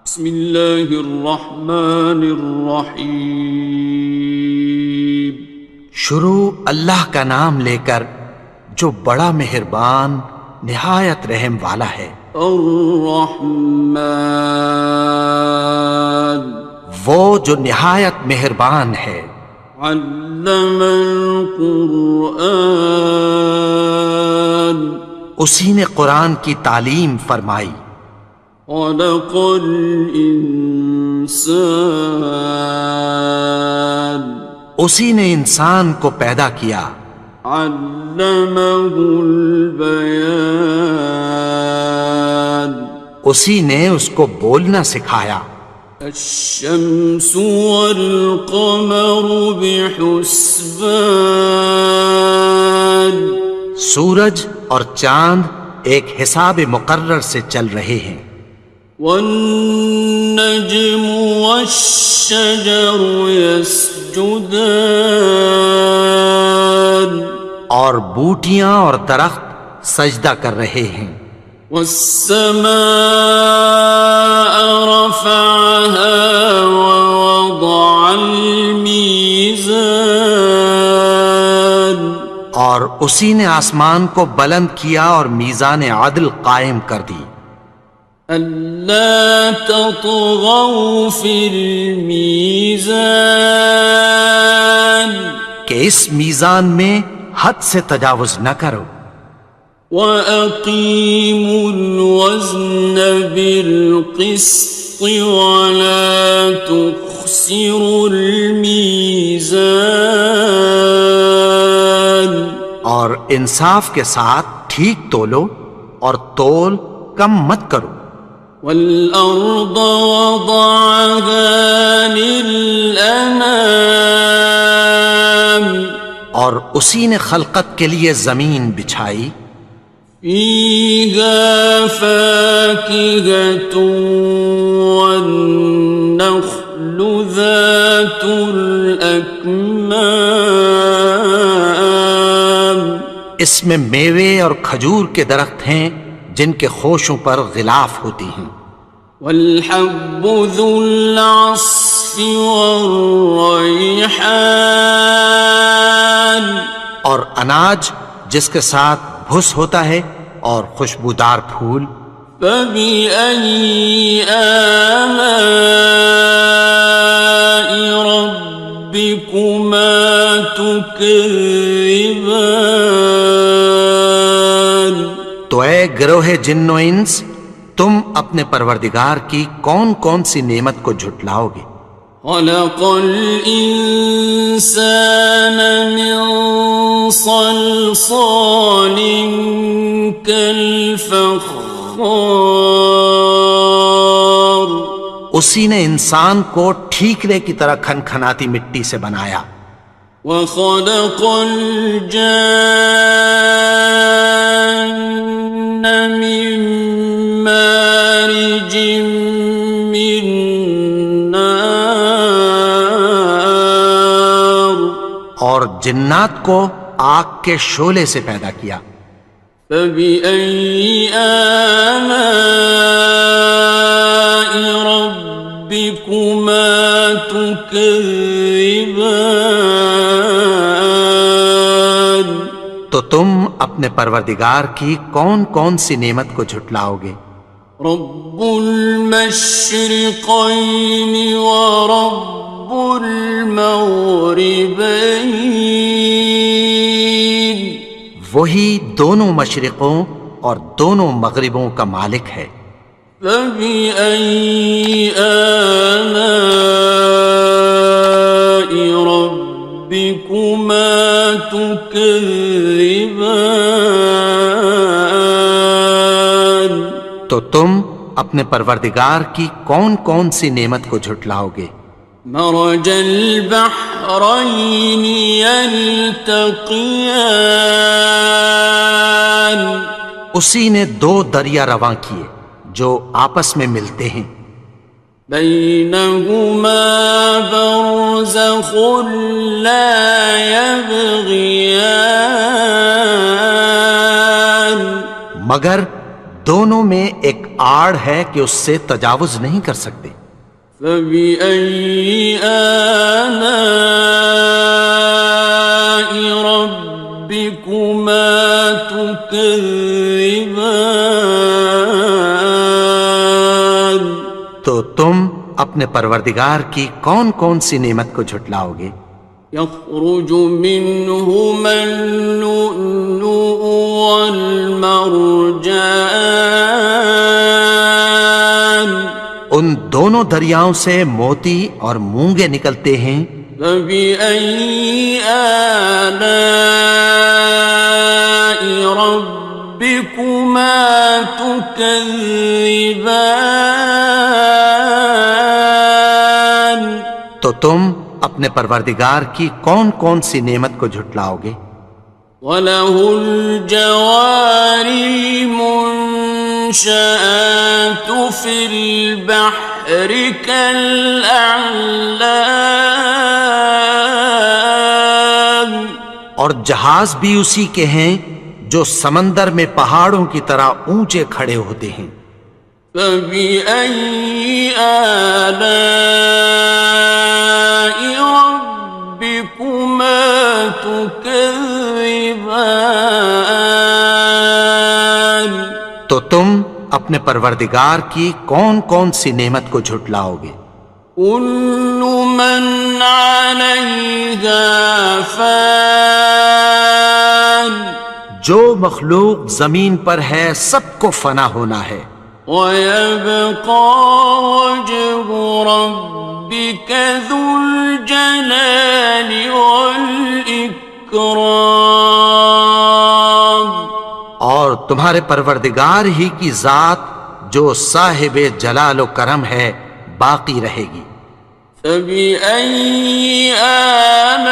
بسم اللہ الرحمن الرحیم۔ شروع اللہ کا نام لے کر جو بڑا مہربان نہایت رحم والا ہے۔ الرحمن، وہ جو نہایت مہربان ہے۔ علم القرآن، اسی نے قرآن کی تعلیم فرمائی۔ خلق الانسان، اسی نے انسان کو پیدا کیا۔ علمہ البیان، اسی نے اس کو بولنا سکھایا۔ الشمس والقمر بحسبان، سورج اور چاند ایک حساب مقرر سے چل رہے ہیں۔ والنجم والشجر يسجدان، اور بوٹیاں اور درخت سجدہ کر رہے ہیں۔ والسماء رفعها ووضع الميزان، اور اسی نے آسمان کو بلند کیا اور میزان عدل قائم کر دی۔ ألا تطغوا في الميزان، کہ اس میزان میں حد سے تجاوز نہ کرو۔ وَأَقِيمُوا الْوَزْنَ بِالْقِسْطِ وَلَا تُخْسِرُوا الْمِيزَانَ، اور انصاف کے ساتھ ٹھیک تولو اور تول کم مت کرو۔ وَالْأَرْضَ وَضَعَهَا لِلْأَنَامِ، اور اسی نے خلقت کے لیے زمین بچھائی۔ فِيهَا فَاكِهَةٌ وَالنَّخْلُ ذَاتُ الْأَكْمَامِ، اس میں میوے اور کھجور کے درخت ہیں جن کے خوشوں پر غلاف ہوتی ہیں۔ وَالْحَبُّ ذُو الْعَصْفِ وَالرَّيْحَانِ، اور اناج جس کے ساتھ بھس ہوتا ہے اور خوشبودار پھول۔ فَبِأَيِّ آلَاءِ رَبِّكُمَا تُكَذِّبَانِ، تو اے گروہ جن و انس، تم اپنے پروردگار کی کون کون سی نعمت کو جھٹلاؤ گے؟ خَلَقَ الْإِنسَانَ مِنْ صَلْصَالٍ كَالْفَخَّارِ، اسی نے انسان کو ٹھیکرے کی طرح کھنکھناتی مٹی سے بنایا۔ وَخَلَقَ الْجَانَّ مِن مَّارِجٍ مِّن نَّارٍ، اور جنات کو آگ کے شعلے سے پیدا کیا۔ فَبِأَيِّ آلَاءِ رَبِّكُمَا تُكَذِّبَانِ، تو تم اپنے پروردگار کی کون کون سی نعمت کو جھٹلاؤ گے؟ رب المشرقين ورب المغربين، وہی دونوں مشرقوں اور دونوں مغربوں کا مالک ہے۔ فَبِأَيِّ آلَاءِ رَبِّكُمَا تُكَذِّبَانِ، تو تم اپنے پروردگار کی کون کون سی نعمت کو جھٹلاؤ گے؟ مرج البحرين يلتقيان، اسی نے دو دریا رواں کیے جو آپس میں ملتے ہیں۔ بينهما برزخ لا يبغيان، مگر دونوں میں ایک آڑ ہے کہ اس سے تجاوز نہیں کر سکتے۔ فبأي آلاء ربكما تكذبان؟ تو تم اپنے پروردگار کی کون کون سی نعمت کو جھٹلاؤ گے؟ يخرج منهما اللؤلؤ والمرجان ان دونوں دریاؤں سے موتی اور مونگے نکلتے ہیں۔ فبأي آلاء ربكما تكذبان؟ تو تم اپنے پروردگار کی کون کون سی نعمت کو جھٹلاؤ گے؟ وَلَهُ الْجَوَارِ الْمُنشَآتُ فِي الْبَحْرِ كَالْأَعْلَامِ، اور جہاز بھی اسی کے ہیں جو سمندر میں پہاڑوں کی طرح اونچے کھڑے ہوتے ہیں۔ فَبِأَيِّ آلَاءِ رَبِّكُمَا تُكَذِّبَانِ؟ تو تم اپنے پروردگار کی کون کون سی نعمت کو جھٹلاؤ گے؟ كُلُّ مَنْ عَلَيْهَا فَانٍ، جو مخلوق زمین پر ہے سب کو فنا ہونا ہے۔ وَيَبْقَى وَجْهُ رَبِّكَ ذُو الْجَلَالِ وَالْإِكْرَامِ، اور تمہارے پروردگار ہی کی ذات جو صاحب جلال و کرم ہے باقی رہے گی۔ فَبِأَيِّ آلَاءِ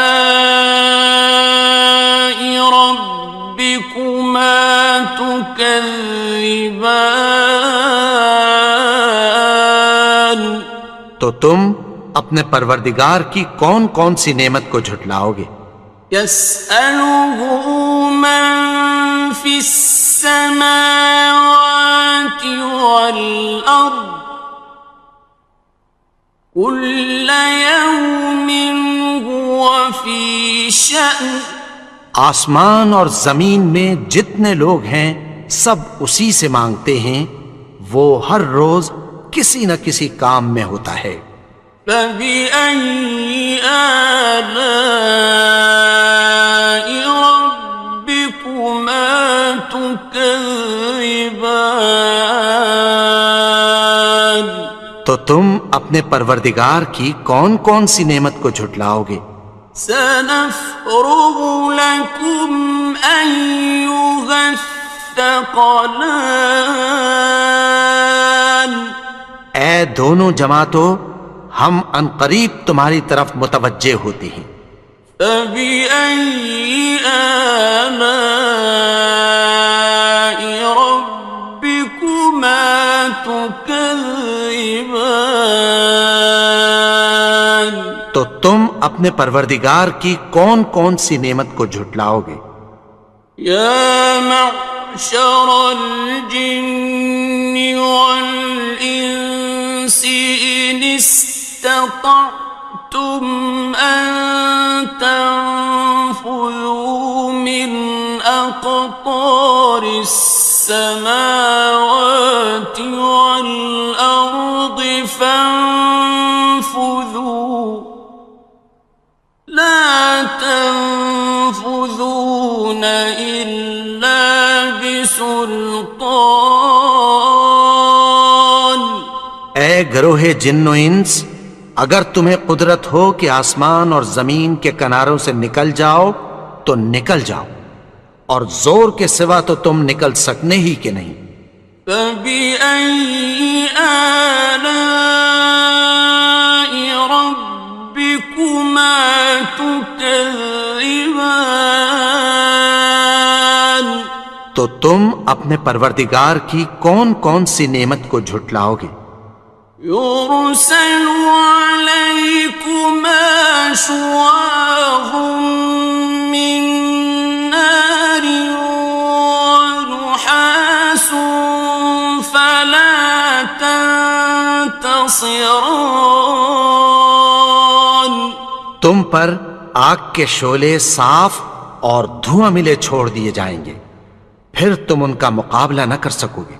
رَبِّكُمَا تُكَذِّبَانِ؟ تو تم اپنے پروردگار کی کون کون سی نعمت کو جھٹلاؤ گے؟ يَسْأَلُهُ مَن فِي السَّمَاوَاتِ وَالْأَرْضِ كُلَّ يَوْمٍ هُوَ فِي شَأْنٍ، آسمان اور زمین میں جتنے لوگ ہیں سب اسی سے مانگتے ہیں، وہ ہر روز کسی نہ کسی کام میں ہوتا ہے۔ فَبِأَيِّ آلَاءِ رَبِّكُمَا تُكَذِّبَانِ؟ تو تم اپنے پروردگار کی کون کون سی نعمت کو جھٹلاؤ گے؟ سَنَفْرُغُ لَكُمْ أَيُّهَ الثَّقَلَانِ؟ اے دونوں جماعتوں، ہم عنقریب تمہاری طرف متوجہ ہوتے ہیں۔ فَبِأَيِّ آلَاءِ رَبِّكُمَا تُكَذِّبَانِ؟ تو تم اپنے پروردگار کی کون کون سی نعمت کو جھٹلاؤ گے؟ يَا مَعْشَرَ الْجِنِّ وَالْإِنسِ إِنِ اسْتَطَعْتُمْ أَن تَنفُذُوا مِنْ أَقْطَارِ السَّمَاوَاتِ وَالْأَرْضِ فَانفُذُوا لَا تَنفُذُونَ إِلَّا بِسُلْطَانٍ۔ اے گروہ جن و انس، اگر تمہیں قدرت ہو کہ آسمان اور زمین کے کناروں سے نکل جاؤ تو نکل جاؤ، اور زور کے سوا تو تم نکل سکنے ہی کہ نہیں۔ فَبِأَيِّ آلَاءِ رَبِّكُمَا تُكَذِّبَانِ؟ تو تم اپنے پروردگار کی کون کون سی نعمت کو جھٹلاؤ گے؟ يُرْسَلُ عَلَيْكُمَا شُوَاظٌ مِّن نَّارٍ وَنُحَاسٌ فَلَا خصران. تم پر آگ کے شعلے صاف اور دھواں ملے چھوڑ دیے جائیں گے، پھر تم ان کا مقابلہ نہ کر سکو گے۔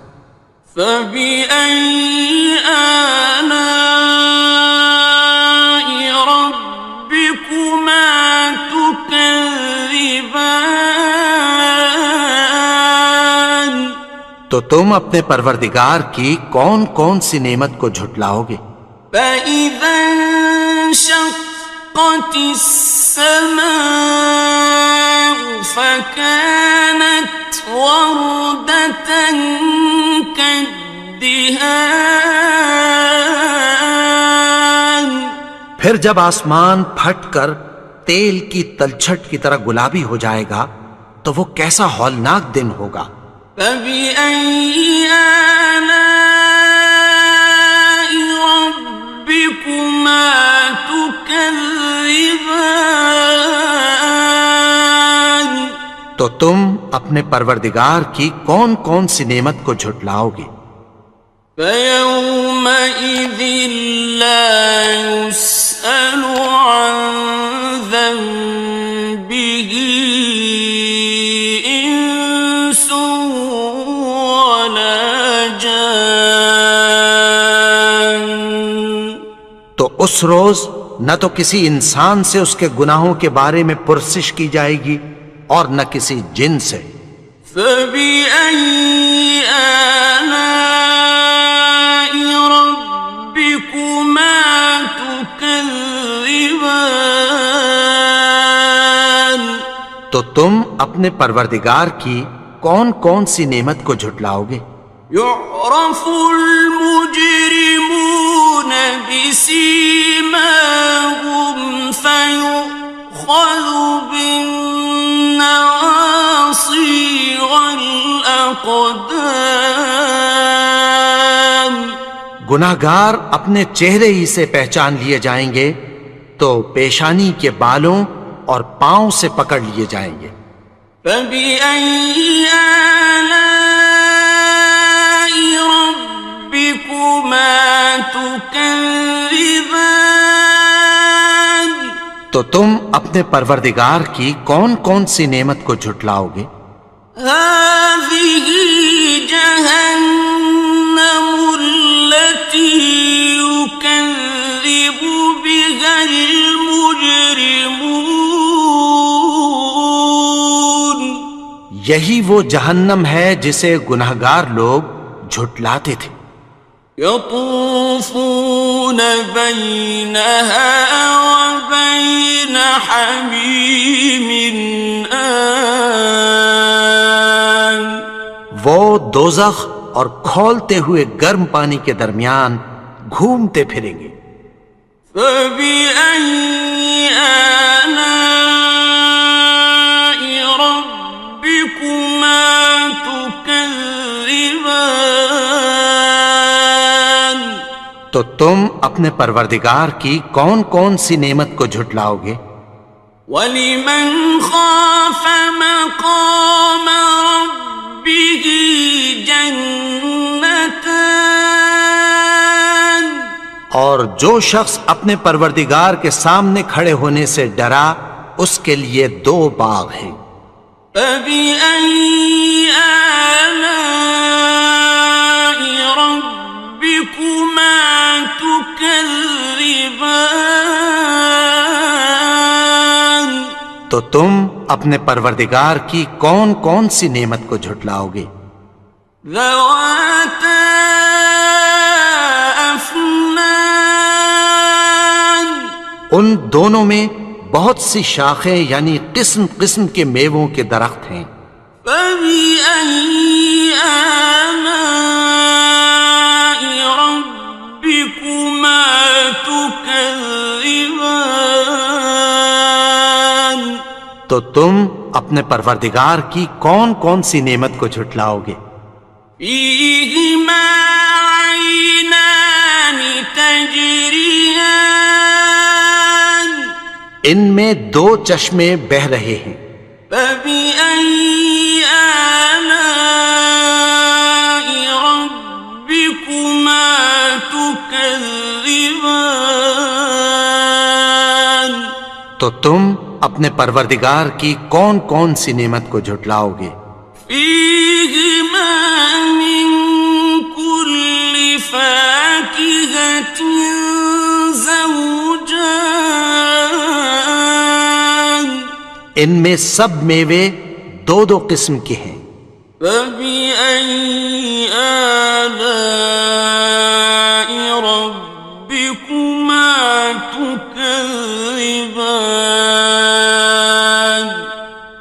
فبأي آلاء ربكما تكذبان. تو تم اپنے پروردگار کی کون کون سی نعمت کو جھٹلاؤ گے؟ فإذا انشقت السماء فكانت وردة كالدهان. پھر جب آسمان پھٹ کر تیل کی تلچھٹ کی طرح گلابی ہو جائے گا تو وہ کیسا ہولناک دن ہوگا۔ فبأي آلاء ربكما تكذبان. تو تم اپنے پروردگار کی کون کون سی نعمت کو جھٹلاؤ گے؟ فيومئذ لا يسأل عن ذنبه إنس ولا جان. تو اس روز نہ تو کسی انسان سے اس کے گناہوں کے بارے میں پرسش کی جائے گی اور نہ کسی جن سے۔ فبأي آلاء ربكما تكذبان. تو تم اپنے پروردگار کی کون کون سی نعمت کو جھٹلاؤ گے؟ يعرف المجرمون بسيماهم فيؤخذ بالنواصي والأقدام. گناہگار اپنے چہرے ہی سے پہچان لیے جائیں گے تو پیشانی کے بالوں اور پاؤں سے پکڑ لیے جائیں گے۔ فبأي آلاء ربكما تكذبان. تو تم اپنے پروردگار کی کون کون سی نعمت کو جھٹلاؤ گے؟ هذه جهنم التي يكذب بها المجرمون. یہی وہ جہنم ہے جسے گناہگار لوگ جھٹلاتے تھے۔ يطوفون بينها وبين حميم آن. وہ دوزخ اور کھولتے ہوئے گرم پانی کے درمیان گھومتے پھریں گے۔ فبأي آلاء ربكما تكذبان. تو تم اپنے پروردگار کی کون کون سی نعمت کو جھٹلاؤ گے؟ وَلِمَنْ خَافَ مَقَامَ رَبِّهِ جَنَّتَانِ. اور جو شخص اپنے پروردگار کے سامنے کھڑے ہونے سے ڈرا اس کے لیے دو باغ ہیں۔ فَبِأَيِّ آلَاءِ رَبِّكُمَا تُكَذِّبَانِ. تو تم اپنے پروردگار کی کون کون سی نعمت کو جھٹلاؤ گے؟ ذَوَاتَا أَفْنَانٍ. ان دونوں میں بہت سی شاخیں یعنی قسم قسم کے میووں کے درخت ہیں۔ فَبِأَيِّ آلَاءِ رَبِّكُمَا تُكَذِّبَانِ. تو تم اپنے پروردگار کی کون کون سی نعمت کو جھٹلاؤ گے؟ فِيهِمَا عَيْنَانِ تَجْرِيَانِ. ان میں دو چشمے بہہ رہے ہیں۔ فَبِأَيِّ آلَاءِ رَبِّكُمَا تُكَذِّبَانِ. تم اپنے پروردگار کی کون کون سی نعمت کو جھٹلاؤ گے؟ فيهما من كل فاكهة زوجان ان میں سب میوے دو دو قسم کے ہیں۔ فبأي آلاء ربكما تكذبان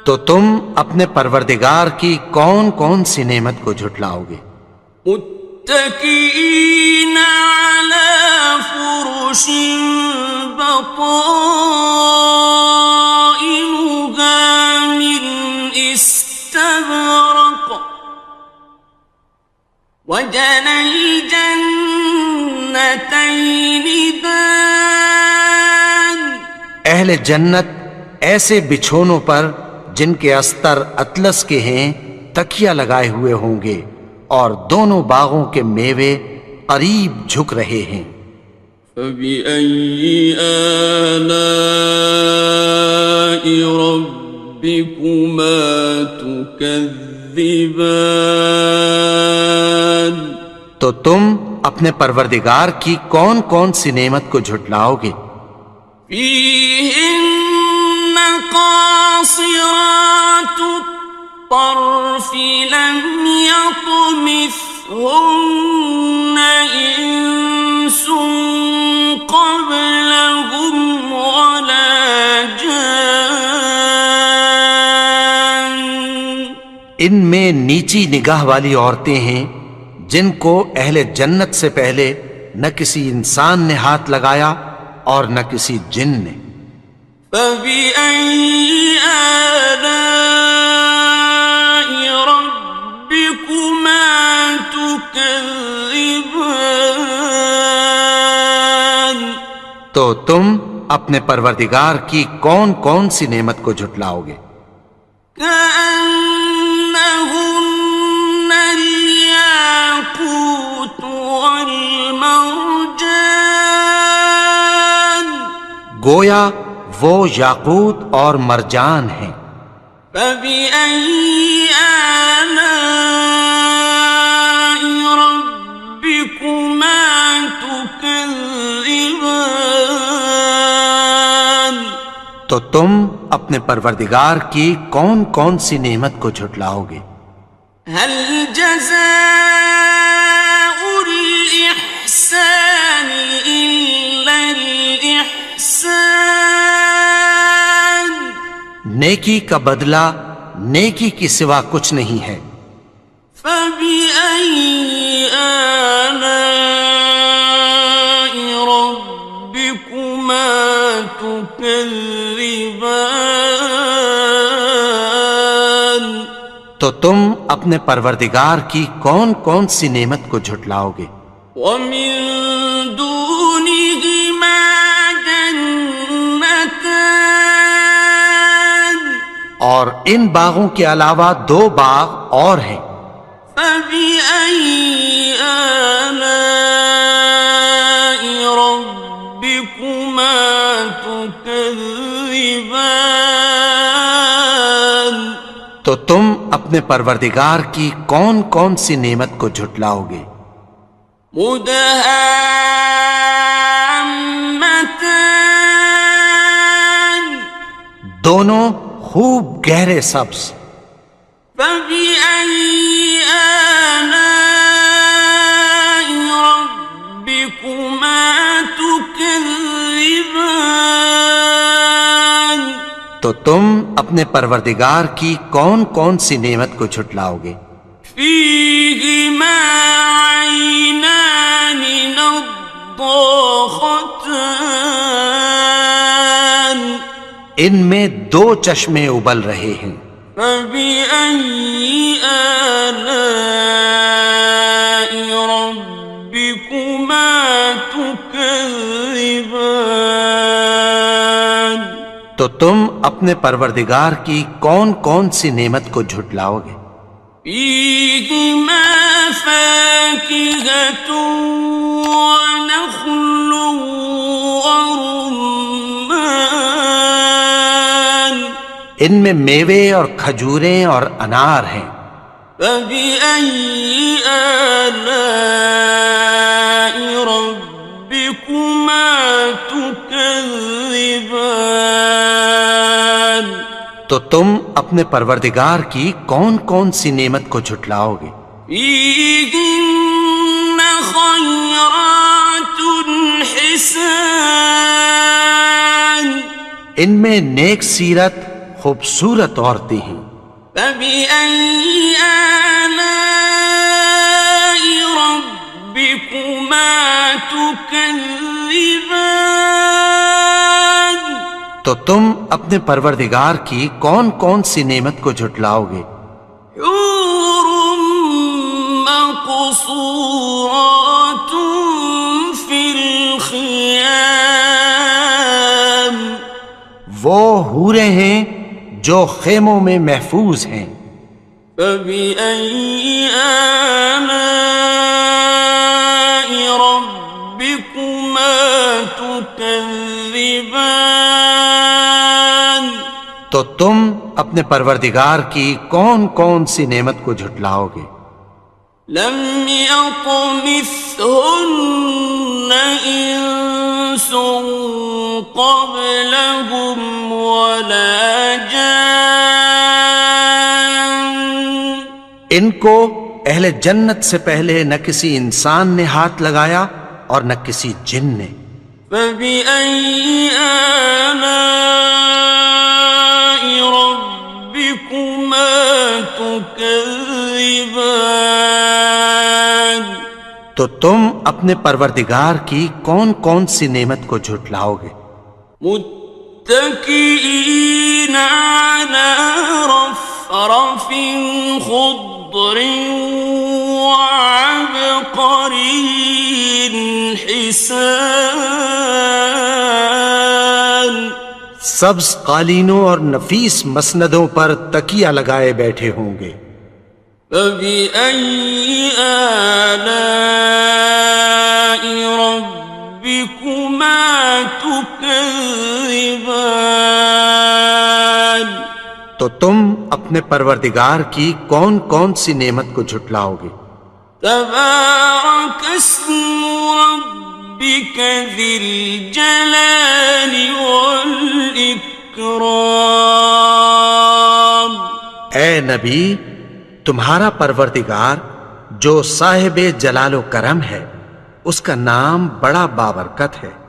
تو تم اپنے پروردگار کی کون کون سی نعمت کو جھٹلاؤ گے؟ متكئين على فرش بطائنها من استبرق وجنى الجنتين دان اہل جنت ایسے بچھونوں پر جن کے استر اطلس کے ہیں تکیہ لگائے ہوئے ہوں گے، اور دونوں باغوں کے میوے قریب جھک رہے ہیں۔ فبأي آلاء ربكما تكذبان تو تم اپنے پروردگار کی کون کون سی نعمت کو جھٹلاؤ گے؟ فيهن قاصرات الطرف لم يطمثهن إنس قبلهم ولا جان ان میں نیچی نگاہ والی عورتیں ہیں جن کو اہل جنت سے پہلے نہ کسی انسان نے ہاتھ لگایا اور نہ کسی جن نے۔ فبأي آلاء ربكما تكذبان تو تم اپنے پروردگار کی کون کون سی نعمت کو جھٹلاؤ گے؟ كأنهن الياقوت والمرجان گویا وہ یاقوت اور مرجان ہیں۔ فبأي آلاء ربكما تكذبان تو تم اپنے پروردگار کی کون کون سی نعمت کو جھٹلاؤ گے؟ هل جزاء الإحسان إلا الإحسان نیکی کا بدلہ نیکی کی سوا کچھ نہیں ہے۔ فبأي آلاء ربكما تكذبان تو تم اپنے پروردگار کی کون کون سی نعمت کو جھٹلاؤ گے؟ ومن دونهما جنتان اور ان باغوں کے علاوہ دو باغ اور ہیں۔ فبأي آلاء ربكما تكذبان تو تم اپنے پروردگار کی کون کون سی نعمت کو جھٹلاؤ گے؟ مدهامتان دونوں خوب گہرے سبز۔ فبأي آلاء ربكما تكذبان تو تم اپنے پروردگار کی کون کون سی نعمت کو جھٹلاؤ گے؟ فيهما عينان نضاختان ان میں دو چشمے ابل رہے ہیں۔ فبأي آلاء ربكما تكذبان تو تم اپنے پروردگار کی کون کون سی نعمت کو جھٹلاؤ گے؟ فيهما فاكهة ونخل ورمان ان میں میوے اور کھجوریں اور انار ہیں۔ فبأي آلاء ربكما تكذبان؟ تو تم اپنے پروردگار کی کون کون سی نعمت کو جھٹلاؤ گے؟ فيهن خيرات حسان، ان میں نیک سیرت خوبصورت عورتیں ہیں۔ فبأي آلاء ربكما تكذبان؟ تو تم اپنے پروردگار کی کون کون سی نعمت کو جھٹلاؤ گے؟ حور مقصورات في الخيام، وہ حوریں ہیں جو خیموں میں محفوظ ہیں۔ فبأي آلاء ربكما تكذبان؟ تو تم اپنے پروردگار کی کون کون سی نعمت کو جھٹلاؤ گے؟ لم يطمثهن إنس قبلهم ولا جان، ان کو اہل جنت سے پہلے نہ کسی انسان نے ہاتھ لگایا اور نہ کسی جن نے۔ فبأي آلاء ربكما تكذبان؟ تو تم اپنے پروردگار کی کون کون سی نعمت کو جھٹلاؤ گے؟ متكئين على رفرف خضر وعبقري حسان، سبز قالینوں اور نفیس مسندوں پر تکیہ لگائے بیٹھے ہوں گے۔ فبأي آلاء ربكما تكذبان؟ تو تم اپنے پروردگار کی کون کون سی نعمت کو جھٹلاؤ گے؟ تبارك اسم ربك ذي الجلال والإكرام۔ اے نبی، تمہارا پروردگار جو صاحب جلال و کرم ہے، اس کا نام بڑا بابرکت ہے۔